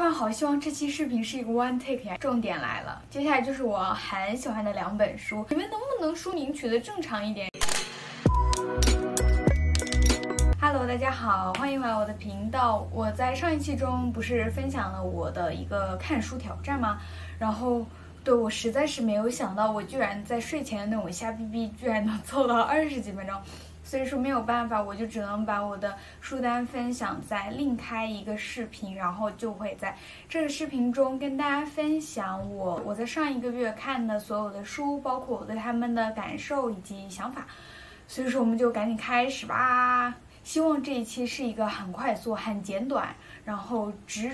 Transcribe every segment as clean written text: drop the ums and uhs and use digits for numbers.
然好希望这期视频是一个 one take 呀！重点来了，接下来就是我很喜欢的2本书，你们能不能书名取得正常一点？Hello， 大家好，欢迎回来我的频道。我在上一期中不是分享了我的一个看书挑战吗？然后我实在是没有想到，我居然在睡前的那种瞎逼逼，居然能凑到20几分钟。所以说没有办法，我就只能把我的书单分享在另开一个视频，然后就会在这个视频中跟大家分享我在上一个月看的所有的书，包括我对他们的感受以及想法。所以说我们就赶紧开始吧。希望这一期是一个很快速、很简短，然后直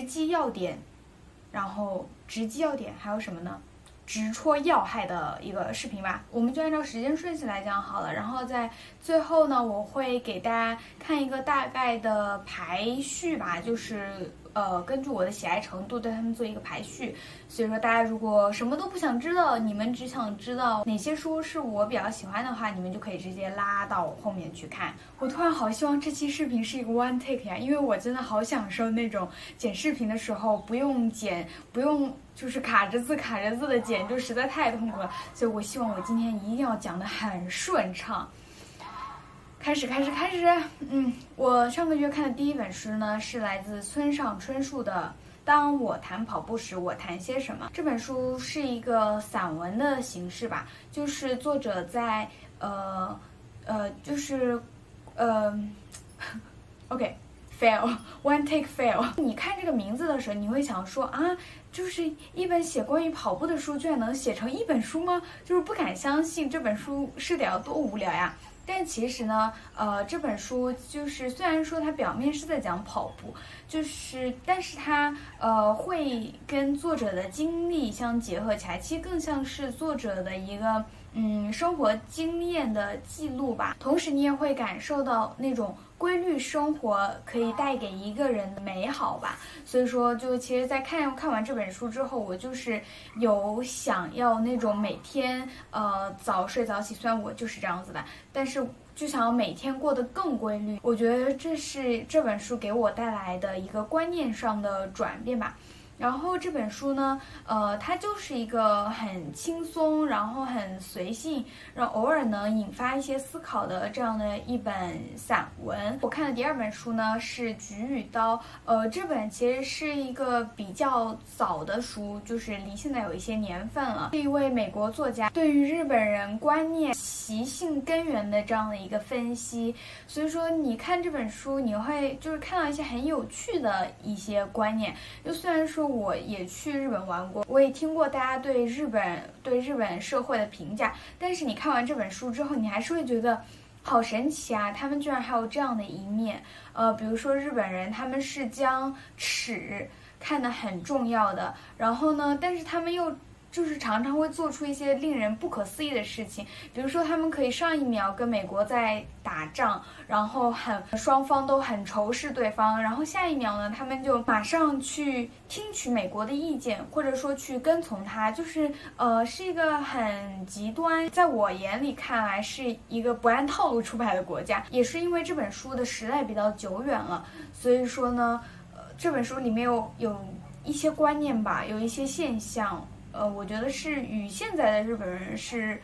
击要点，然后直击要点还有什么呢？直戳要害的一个视频吧，我们就按照时间顺序来讲好了。然后在最后呢，我会给大家看一个大概的排序吧，就是根据我的喜爱程度对他们做一个排序。所以说大家如果什么都不想知道，你们只想知道哪些书是我比较喜欢的话，你们就可以直接拉到后面去看。我突然好希望这期视频是一个 one take 呀，因为我真的好享受那种剪视频的时候不用剪，不用就是卡着字的剪，就实在太痛苦了。所以我希望我今天一定要讲得很顺畅。开始。我上个月看的第一本书呢，是来自村上春树的《当我谈跑步时，我谈些什么》。这本书是一个散文的形式吧，就是作者在OK fail one take fail。你看这个名字的时候，你会想说啊，就是一本写关于跑步的书，居然能写成一本书吗？就是不敢相信这本书是得要多无聊呀。但其实呢，这本书就是虽然说它表面是在讲跑步，但是它会跟作者的经历相结合起来，其实更像是作者的一个生活经验的记录吧。同时你也会感受到那种规律生活可以带给一个人的美好吧。所以说就其实在看完这本书之后，我就是有想要那种每天早睡早起，虽然我就是这样子的，但是就想要每天过得更规律。我觉得这是这本书给我带来的一个观念上的转变吧。然后这本书呢，它就是一个很轻松，然后很随性，然后偶尔能引发一些思考的这样的一本散文。我看的第2本书呢是《菊与刀》，这本其实是一个比较早的书，就是离现在有一些年份了。是一位美国作家对于日本人观念、习性根源的这样的一个分析。所以说你看这本书，你会就是看到一些很有趣的一些观念。就虽然说我也去日本玩过，我也听过大家对日本社会的评价，但是你看完这本书之后，你还是会觉得好神奇啊，他们居然还有这样的一面。比如说日本人他们是将尺看得很重要的，然后呢，但是他们又就是常常会做出一些令人不可思议的事情，比如说他们可以上一秒跟美国在打仗，然后双方都很仇视对方，然后下一秒呢，他们就马上去听取美国的意见，或者说去跟从他，就是是一个很极端，在我眼里看来是一个不按套路出牌的国家。也是因为这本书的时代比较久远了，所以说呢，这本书里面有一些观念吧，有一些现象。我觉得是与现在的日本人是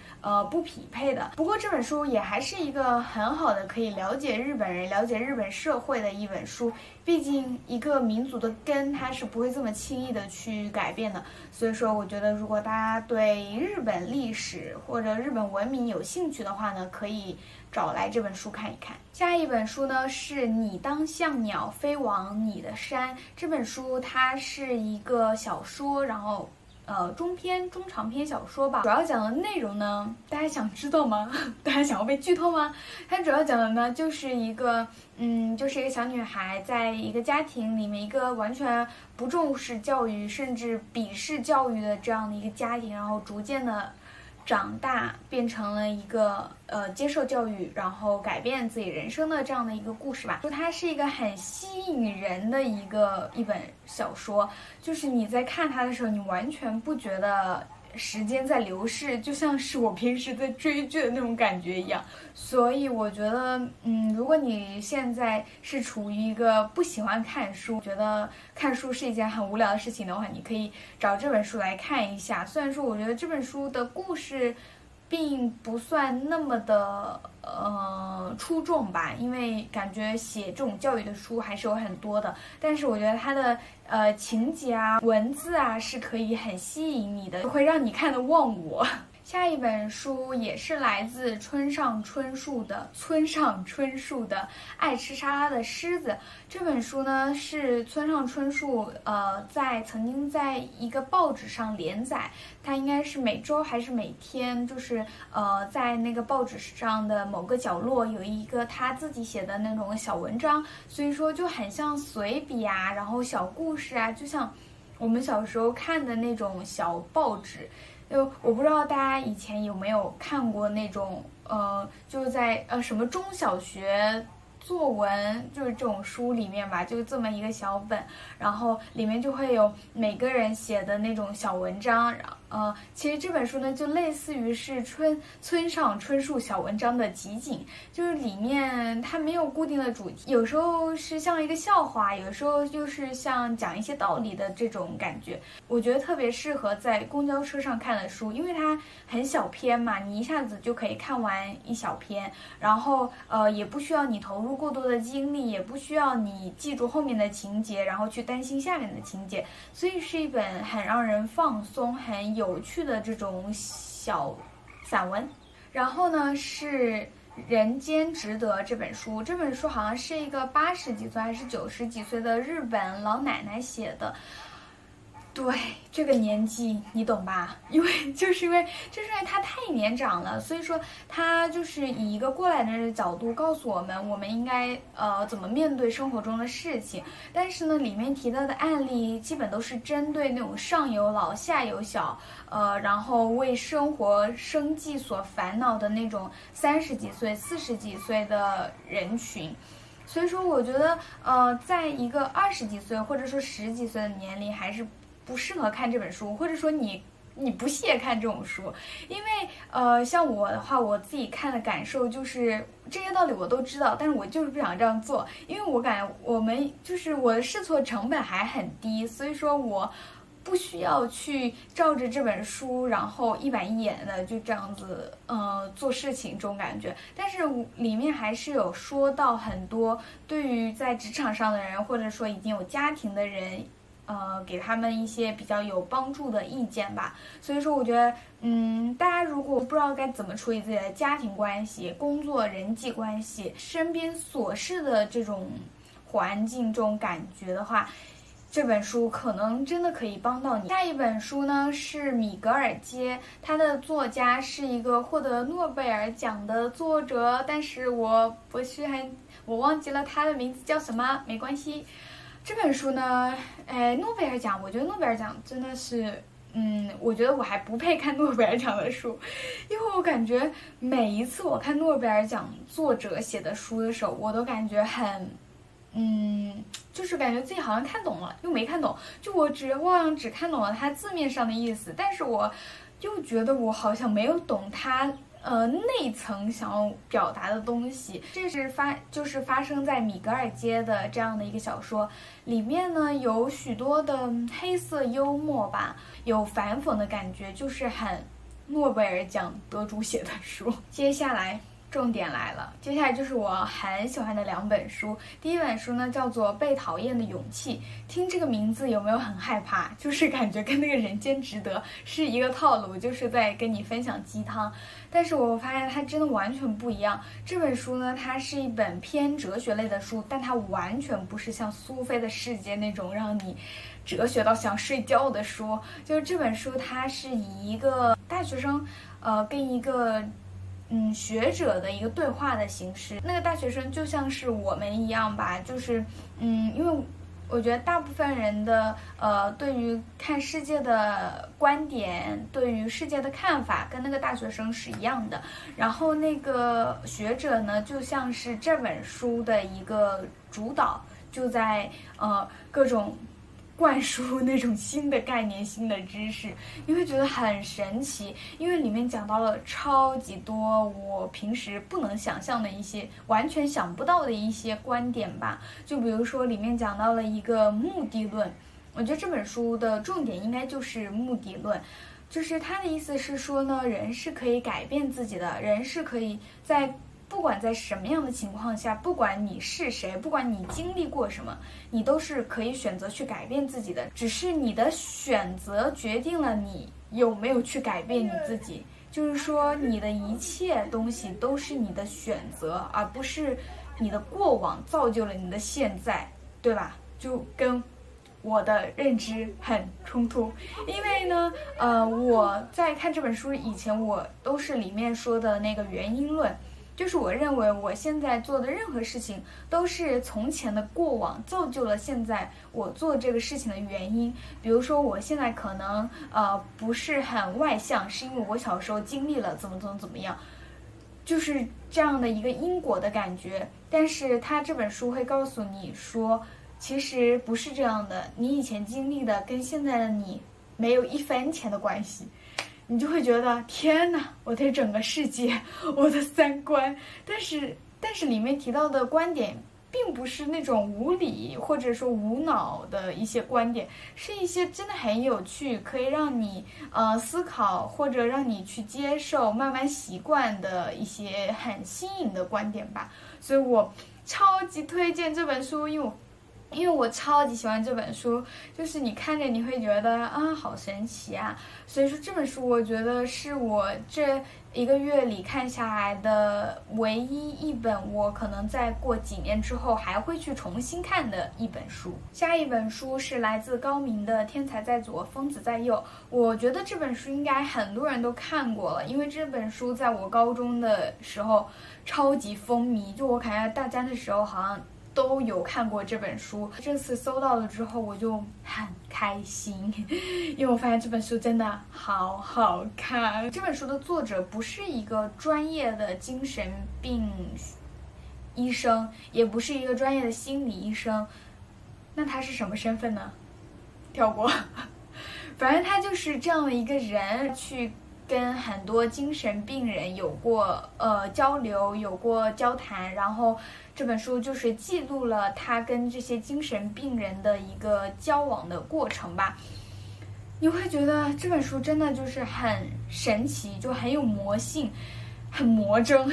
不匹配的。不过这本书也还是一个很好的可以了解日本人、了解日本社会的一本书。毕竟一个民族的根，它是不会这么轻易的去改变的。所以说，我觉得如果大家对日本历史或者日本文明有兴趣的话呢，可以找来这本书看一看。下一本书呢是你当像鸟飞往你的山。这本书它是一个小说，然后中长篇小说吧。主要讲的内容呢，大家想知道吗？大家想要被剧透吗？它主要讲的呢，就是一个小女孩在一个家庭里面，一个完全不重视教育甚至鄙视教育的这样的一个家庭，然后逐渐的长大，变成了一个接受教育，然后改变自己人生的这样的一个故事吧。就它是一个很吸引人的一本小说，就是你在看它的时候，你完全不觉得时间在流逝，就像是我平时在追剧的那种感觉一样。所以我觉得，如果你现在是处于一个不喜欢看书，觉得看书是一件很无聊的事情的话，你可以找这本书来看一下。虽然说我觉得这本书的故事并不算那么的出众吧，因为感觉写这种教育的书还是有很多的，但是我觉得它的情节啊、文字啊是可以很吸引你的，会让你看得忘我。下一本书也是来自村上春树的《爱吃沙拉的狮子》。这本书呢是村上春树曾经在一个报纸上连载，它应该是每周还是每天，就是在那个报纸上的某个角落有一个他自己写的那种小文章，所以说就很像随笔啊，然后小故事啊，就像我们小时候看的那种小报纸。我不知道大家以前有没有看过那种就是在什么中小学作文，就是这种书里面吧，就这么一个小本，然后里面就会有每个人写的那种小文章，其实这本书呢就类似于是村上春树小文章的集锦，就是里面它没有固定的主题，有时候是像一个笑话，有时候就是像讲一些道理的这种感觉。我觉得特别适合在公交车上看的书，因为它很小篇嘛，你一下子就可以看完一小篇，然后也不需要你投入过多的精力，也不需要你记住后面的情节，然后去担心下面的情节，所以是一本很让人放松、很有趣的这种小散文。然后呢是《人间值得》这本书，这本书好像是一个80几岁还是90几岁的日本老奶奶写的。对，这个年纪你懂吧？因为他太年长了，所以说他就是以一个过来人的角度告诉我们，我们应该怎么面对生活中的事情。但是呢，里面提到的案例基本都是针对那种上有老下有小，然后为生活生计所烦恼的那种30几岁、40几岁的人群。所以说，我觉得在一个20几岁或者说10几岁的年龄，还是不适合看这本书，或者说你不屑看这种书，因为像我的话，我自己看的感受就是这些道理我都知道，但是我就是不想这样做，因为我感觉我的试错成本还很低，所以说我不需要去照着这本书，然后一板一眼的就这样子做事情这种感觉。但是里面还是有说到很多对于在职场上的人，或者说已经有家庭的人。给他们一些比较有帮助的意见吧。所以说我觉得大家如果不知道该怎么处理自己的家庭关系、工作、人际关系、身边琐事的这种环境、这种感觉的话，这本书可能真的可以帮到你。下一本书呢是米格尔街，他的作家是一个获得诺贝尔奖的作者，但是我忘记了他的名字叫什么，没关系。这本书呢，诺贝尔奖，我觉得诺贝尔奖真的是，我觉得我还不配看诺贝尔奖的书，因为我感觉每一次我看诺贝尔奖作者写的书的时候，我都感觉很，就是感觉自己好像看懂了，又没看懂，就我好像只看懂了他字面上的意思，但是我又觉得我好像没有懂他。内层想要表达的东西，这是发生在米格尔街的这样的一个小说里面呢，有许多的黑色幽默吧，有反讽的感觉，就是很诺贝尔奖得主写的书。接下来重点来了，接下来就是我很喜欢的2本书。第一本书呢叫做《被讨厌的勇气》，听这个名字有没有很害怕？就是感觉跟那个《人间值得》是一个套路，就是在跟你分享鸡汤。但是我发现它真的完全不一样。这本书呢，它是一本偏哲学类的书，但它完全不是像苏菲的世界那种让你哲学到想睡觉的书。就是这本书，它是以一个大学生，跟一个学者的一个对话的形式。那个大学生就像是我们一样吧，就是因为我觉得大部分人的对于看世界的观点，对于世界的看法跟那个大学生是一样的。然后那个学者呢，就像是这本书的一个主导，就在各种灌输那种新的概念、新的知识，你会觉得很神奇，因为里面讲到了超级多我平时不能想象的一些、完全想不到的一些观点吧。就比如说里面讲到了一个目的论，我觉得这本书的重点应该就是目的论。就是他的意思是说呢，人是可以改变自己的，人是可以不管在什么样的情况下，不管你是谁，不管你经历过什么，你都是可以选择去改变自己的，只是你的选择决定了你有没有去改变你自己。就是说你的一切东西都是你的选择，而不是你的过往造就了你的现在，对吧？就跟我的认知很冲突，因为呢，我在看这本书以前，我都是里面说的那个原因论，就是我认为我现在做的任何事情都是从前的过往造就了现在我做这个事情的原因。比如说我现在可能不是很外向，是因为我小时候经历了怎么样，就是这样的一个因果的感觉。但是他这本书会告诉你说，其实不是这样的，你以前经历的跟现在的你没有一分钱的关系。你就会觉得天哪，我对整个世界，我的三观，但是里面提到的观点并不是那种无理或者说无脑的一些观点，是一些真的很有趣，可以让你思考或者让你去接受、慢慢习惯的一些很新颖的观点吧。所以我超级推荐这本书，因为我超级喜欢这本书，就是你看着你会觉得啊，好神奇啊！所以说这本书我觉得是我这1个月里看下来的唯一一本我可能再过几年之后还会去重新看的一本书。下一本书是来自高明的《天才在左，疯子在右》。我觉得这本书应该很多人都看过了，因为这本书在我高中的时候超级风靡，就我感觉大家那时候好像都有看过这本书。这次搜到了之后我就很开心，因为我发现这本书真的好好看。这本书的作者不是一个专业的精神病医生，也不是一个专业的心理医生，那他是什么身份呢？跳过反正他就是这样的一个人，去跟很多精神病人有过交流，有过交谈，然后这本书就是记录了他跟这些精神病人的一个交往的过程吧。你会觉得这本书真的就是很神奇，就很有魔性，很魔怔，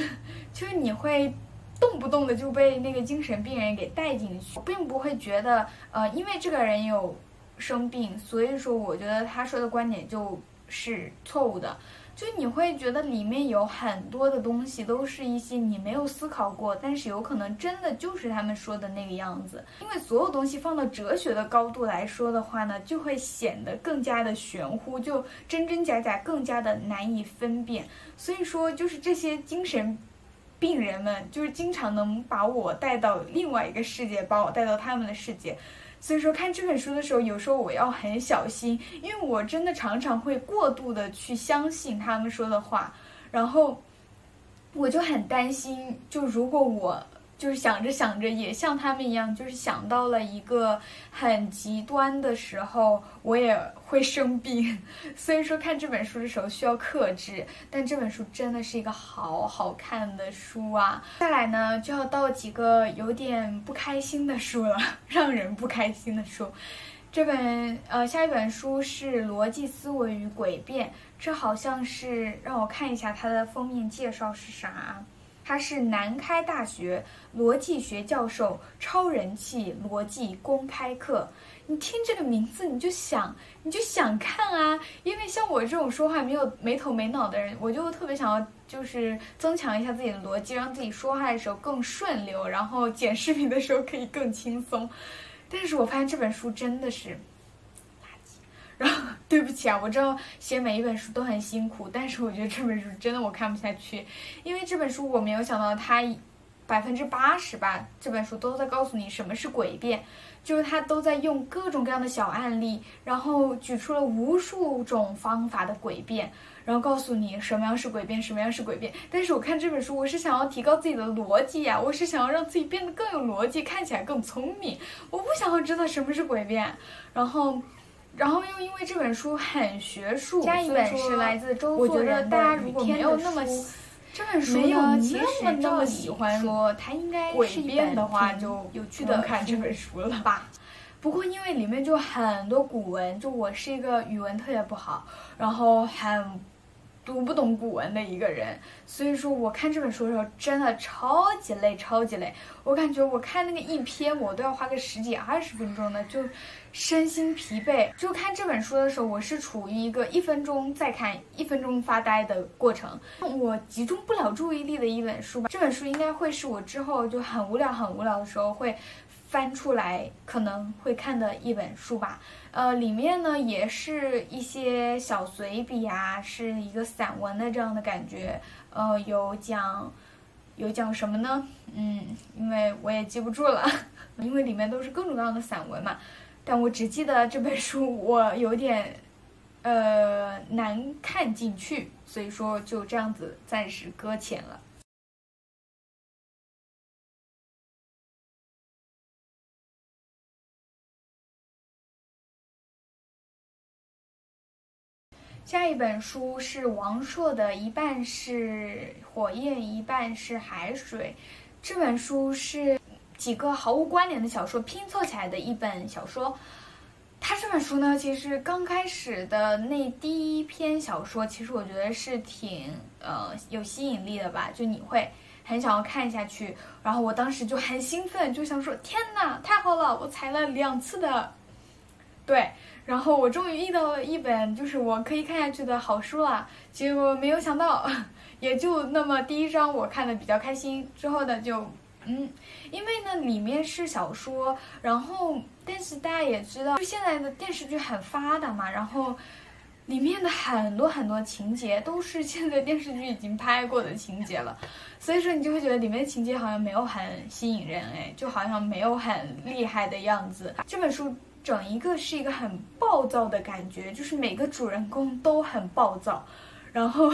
就是你会动不动的就被那个精神病人给带进去，并不会觉得因为这个人有生病，所以说我觉得他说的观点就是错误的。就你会觉得里面有很多的东西都是一些你没有思考过，但是有可能真的就是他们说的那个样子。因为所有东西放到哲学的高度来说的话呢，就会显得更加的玄乎，就真真假假，更加的难以分辨。所以说就是这些精神病人们就是经常能把我带到另外一个世界，把我带到他们的世界。所以说看这本书的时候，有时候我要很小心，因为我真的常常会过度的去相信他们说的话，然后我就很担心，就如果我就是想着想着也像他们一样，就是想到了一个很极端的时候，我也会生病。所以说看这本书的时候需要克制，但这本书真的是一个好好看的书啊。再来呢，就要到几个有点不开心的书了，让人不开心的书。下一本书是《逻辑思维与诡辩》，这好像是让我看一下它的封面介绍是啥。他是南开大学逻辑学教授，超人气逻辑公开课。你听这个名字你就想看啊，因为像我这种说话没有没头没脑的人，我就特别想要就是增强一下自己的逻辑，让自己说话的时候更顺溜，然后剪视频的时候可以更轻松。但是我发现这本书真的是然后对不起啊，我知道写每一本书都很辛苦，但是我觉得这本书真的我看不下去，因为这本书我没有想到它80%吧，这本书都在告诉你什么是诡辩，就是他都在用各种各样的小案例，然后举出了无数种方法的诡辩，然后告诉你什么样是诡辩，什么样是诡辩。但是我看这本书，我是想要提高自己的逻辑呀，我是想要让自己变得更有逻辑，看起来更聪明，我不想要知道什么是诡辩。然后又因为这本书很学术，下一本是来自周作人的《雨天的书》。这本书呢，其实那么喜欢说它应该是一本的话，就有趣的看这本书了吧。不过因为里面就很多古文，就我是一个语文特别不好，然后很读不懂古文的一个人，所以说我看这本书的时候真的超级累，超级累。我感觉我看那个一篇我都要花个10几20分钟的，就身心疲惫。就看这本书的时候，我是处于一个1分钟再看1分钟发呆的过程，我集中不了注意力的一本书吧。这本书应该会是我之后就很无聊的时候会翻出来可能会看的一本书吧。里面呢也是一些小随笔啊，是一个散文的这样的感觉。有讲什么呢？因为我也记不住了，因为里面都是各种各样的散文嘛。但我只记得这本书我有点难看进去，所以说就这样子暂时搁浅了。下一本书是王朔的《一半是火焰，一半是海水》。这本书是几个毫无关联的小说拼凑起来的一本小说。它这本书呢，其实刚开始的那第一篇小说，其实我觉得是挺有吸引力的吧，就你会很想要看下去。然后我当时就很兴奋，就想说天哪，太好了，我踩了2次的对。然后我终于遇到了一本就是我可以看下去的好书了，结果没有想到，也就那么第1章我看的比较开心，之后呢就因为呢里面是小说，然后但是大家也知道，就现在的电视剧很发达嘛，然后里面的很多情节都是现在电视剧已经拍过的情节了，所以说你就会觉得里面的情节好像没有很吸引人，就好像没有很厉害的样子。这本书整一个是一个很暴躁的感觉，就是每个主人公都很暴躁，然后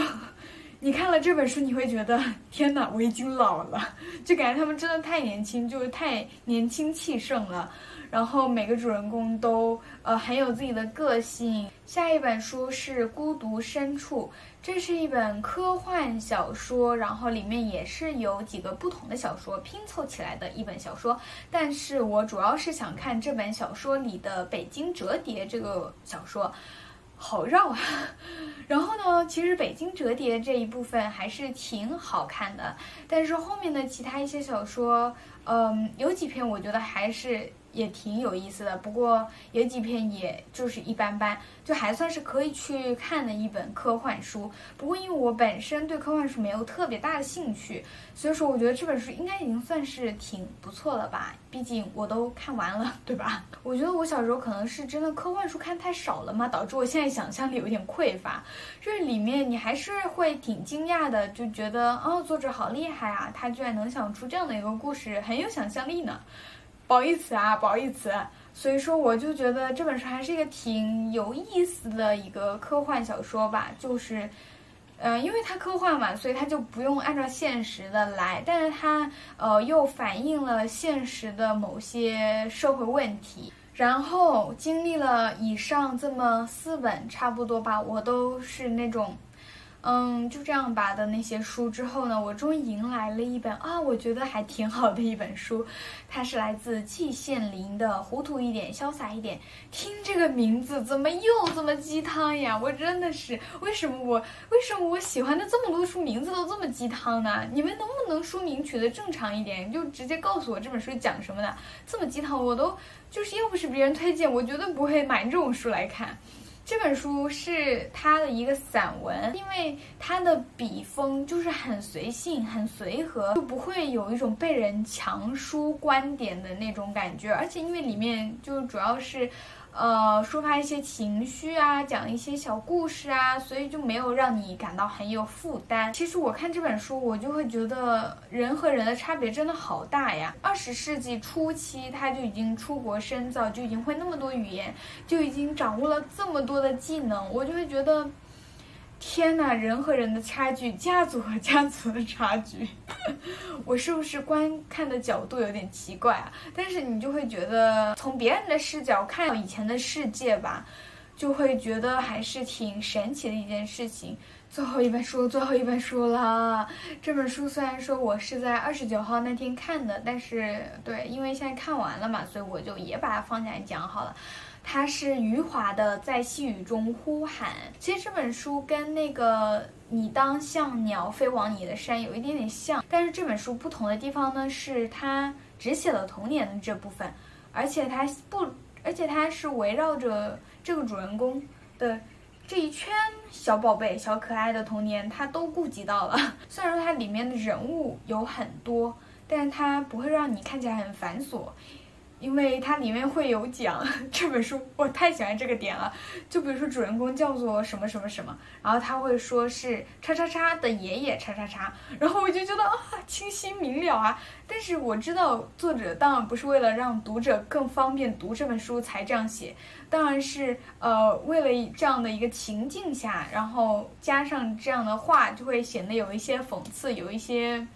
你看了这本书你会觉得天哪，我已经老了，就感觉他们真的太年轻，就是太年轻气盛了。然后每个主人公都很有自己的个性。下一本书是《孤独深处》，这是一本科幻小说，然后里面也是有几个不同的小说拼凑起来的一本小说。但是我主要是想看这本小说里的《北京折叠》这个小说，好绕啊。然后呢，其实《北京折叠》这一部分还是挺好看的，但是后面的其他一些小说，有几篇我觉得还是也挺有意思的，不过有几篇也就是一般般，就还算是可以去看的一本科幻书。不过因为我本身对科幻书没有特别大的兴趣，所以说我觉得这本书应该已经算是挺不错了吧，毕竟我都看完了，对吧？我觉得我小时候可能是真的科幻书看太少了嘛，导致我现在想象力有点匮乏。这里面你还是会挺惊讶的，就觉得作者好厉害啊，他居然能想出这样的一个故事，很有想象力呢。不好意思啊，不好意思。所以说我就觉得这本书还是一个挺有意思的一个科幻小说吧，就是因为它科幻嘛，所以它就不用按照现实的来，但是它又反映了现实的某些社会问题。然后经历了以上这么4本差不多吧，我都是那种就这样吧的那些书之后呢，我终于迎来了一本我觉得还挺好的一本书，它是来自季羡林的《糊涂一点，潇洒一点》。听这个名字怎么又这么鸡汤呀？我真的是为什么我喜欢的这么多书名字都这么鸡汤呢？你们能不能书名取得正常一点，就直接告诉我这本书讲什么的？这么鸡汤我都就是要不是别人推荐，我绝对不会买这种书来看。这本书是他的一个散文，因为他的笔锋就是很随性、很随和，就不会有一种被人强输观点的那种感觉。而且因为里面就主要是抒发一些情绪啊，讲一些小故事啊，所以就没有让你感到很有负担。其实我看这本书，我就会觉得人和人的差别真的好大呀。20世纪初期，他就已经出国深造，就已经会那么多语言，就已经掌握了这么多的技能，我就会觉得，天哪，人和人的差距，家族和家族的差距，我是不是观看的角度有点奇怪啊？但是你就会觉得从别人的视角看到以前的世界吧，就会觉得还是挺神奇的一件事情。最后一本书了。这本书虽然说我是在29号那天看的，但是对，因为现在看完了嘛，所以我就也把它放下来讲好了。它是余华的《在细雨中呼喊》。其实这本书跟那个你当像鸟飞往你的山有一点点像，但是这本书不同的地方呢，是它只写了童年的这部分，而且它是围绕着这个主人公的这一圈小宝贝、小可爱的童年，它都顾及到了。虽然说它里面的人物有很多，但是它不会让你看起来很繁琐。因为它里面会有讲这本书，我太喜欢这个点了。就比如说主人公叫做什么什么什么，然后他会说是叉叉叉的爷爷叉叉叉，然后我就觉得清晰明了啊。但是我知道作者当然不是为了让读者更方便读这本书才这样写，当然是为了这样的一个情境下，然后加上这样的话，就会显得有一些讽刺，有一些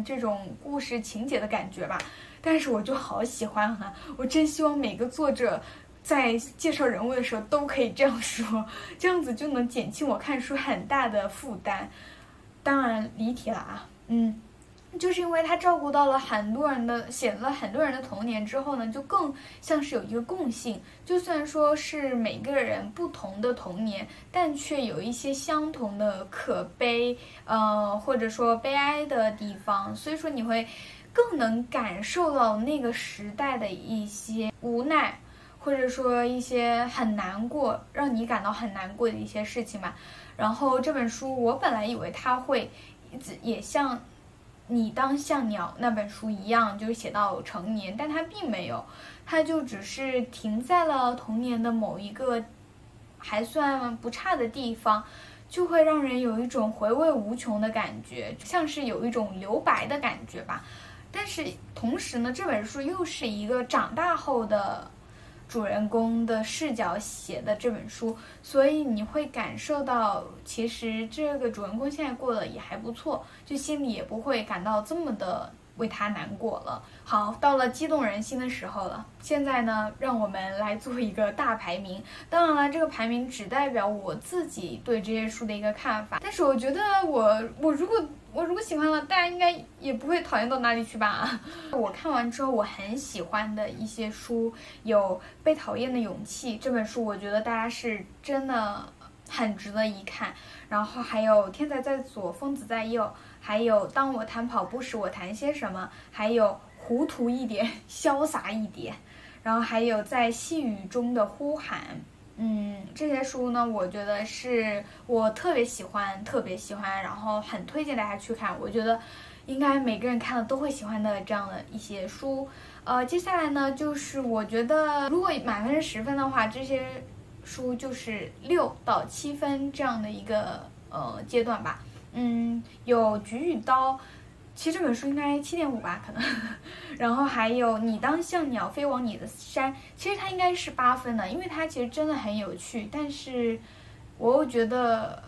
这种故事情节的感觉吧。但是我就好喜欢啊！我真希望每个作者在介绍人物的时候都可以这样说，这样子就能减轻我看书很大的负担。当然离题了啊，就是因为他照顾到了很多人的，写了很多人的童年之后呢，就更像是有一个共性。就算说是每个人不同的童年，但却有一些相同的可悲，或者说悲哀的地方。所以说你会更能感受到那个时代的一些无奈，或者说一些很难过，让你感到很难过的一些事情吧。然后这本书我本来以为它会也像你当像鸟那本书一样，就是写到成年，但它并没有，它就只是停在了童年的某一个还算不差的地方，就会让人有一种回味无穷的感觉，像是有一种留白的感觉吧。但是同时呢，这本书又是一个长大后的主人公的视角写的这本书，所以你会感受到其实这个主人公现在过得也还不错，就心里也不会感到这么的为他难过了。好，到了激动人心的时候了。现在呢，让我们来做一个大排名。当然了，这个排名只代表我自己对这些书的一个看法，但是我觉得我如果喜欢了，大家应该也不会讨厌到哪里去吧。我看完之后，我很喜欢的一些书有《被讨厌的勇气》这本书，我觉得大家是真的很值得一看。然后还有《天才在左，疯子在右》，还有《当我谈跑步时，我谈些什么》，还有《糊涂一点，潇洒一点》，然后还有《在细雨中的呼喊》。这些书呢，我觉得是我特别喜欢，然后很推荐大家去看。我觉得应该每个人看了都会喜欢的这样的一些书。接下来呢，就是我觉得如果满分是10分的话，这些书就是6到7分这样的一个阶段吧。有《菊与刀》，其实这本书应该7.5吧，可能。然后还有《你当像鸟飞往你的山》，其实它应该是8分的，因为它其实真的很有趣。但是我又觉得，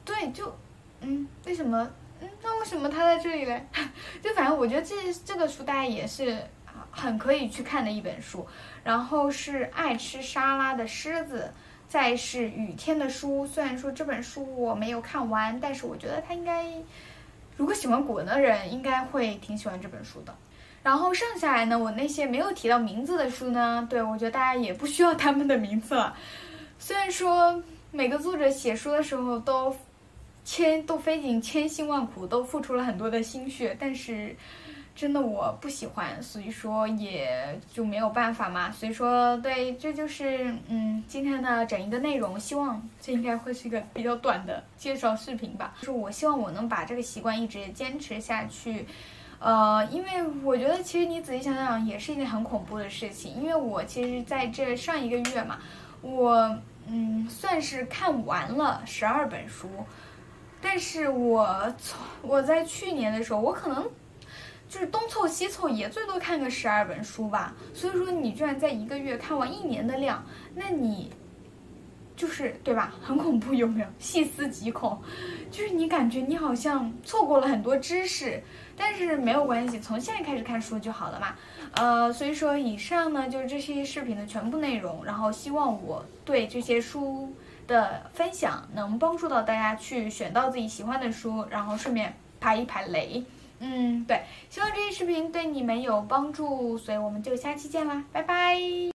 对，就为什么？那为什么它在这里嘞？就反正我觉得这个书大家也是很可以去看的一本书。然后是《爱吃沙拉的狮子》，再是《雨天的书》。虽然说这本书我没有看完，但是我觉得它应该，如果喜欢古文的人应该会挺喜欢这本书的。然后剩下来呢，我那些没有提到名字的书呢，对，我觉得大家也不需要他们的名字了。虽然说每个作者写书的时候都费尽千辛万苦，都付出了很多的心血，但是真的我不喜欢，所以说也就没有办法嘛。所以说，对，这就是今天的整一个内容。希望这应该会是一个比较短的介绍视频吧。就是我希望我能把这个习惯一直坚持下去。因为我觉得其实你仔细想想也是一件很恐怖的事情。因为我其实在这上一个月嘛，我算是看完了12本书，但是我在去年的时候，我可能就是东凑西凑，也最多看个12本书吧。所以说你居然在一个月看完1年的量，那你就是对吧？很恐怖，有没有？细思极恐，就是你感觉你好像错过了很多知识，但是没有关系，从现在开始看书就好了嘛。所以说以上呢就是这些视频的全部内容，然后希望我对这些书的分享能帮助到大家去选到自己喜欢的书，然后顺便排一排雷。对，希望这些视频对你们有帮助，所以我们就下期见啦，拜拜。